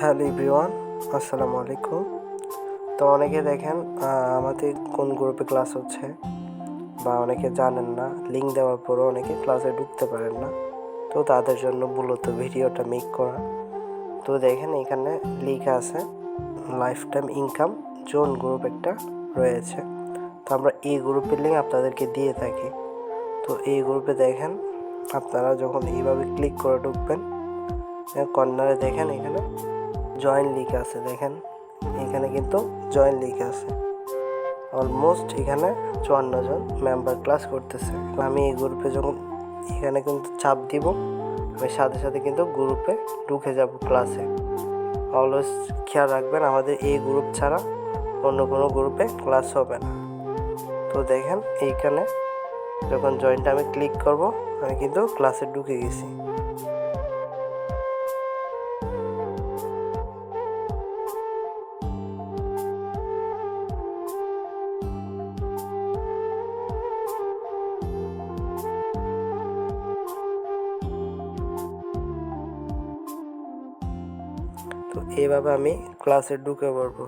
Hello everyone, আসসালামু আলাইকুম। তো অনেকে দেখেন আমাদের কোন গ্রুপে ক্লাস হচ্ছে বা অনেকে জানেন না, লিঙ্ক দেওয়ার পরও অনেকে ক্লাসে ঢুকতে পারেন না। তো তাদের জন্য মূলত ভিডিওটা মেক করা। তো দেখেন এখানে লেখা আছে life time income zone group একটা রয়েছে। তো আমরা এই গ্রুপের লিঙ্ক আপনাদেরকে দিয়ে থাকি। তো এই গ্রুপে দেখেন আপনারা যখন এইভাবে ক্লিক করে ঢুকবেন, কর্নারে দেখেন এখানে জয়েন লেখা আছে। দেখেন এখানে কিন্তু জয়েন লেখা আছে। অলমোস্ট এখানে 54 জন মেম্বার ক্লাস করতেছে। আমি এই গ্রুপে যখন এখানে কিন্তু চাপ দিব, আমি সাথে সাথে কিন্তু গ্রুপে ঢুকে যাব ক্লাসে। অলওয়েজ খেয়াল রাখবেন, আমাদের এই গ্রুপ ছাড়া অন্য কোনো গ্রুপে ক্লাস হবে না। তো দেখেন এইখানে যখন জয়েনটা আমি ক্লিক করব, আমি কিন্তু ক্লাসে ঢুকে গেছি। তো এইভাবে আমি ক্লাসে ঢুকে পড়বো।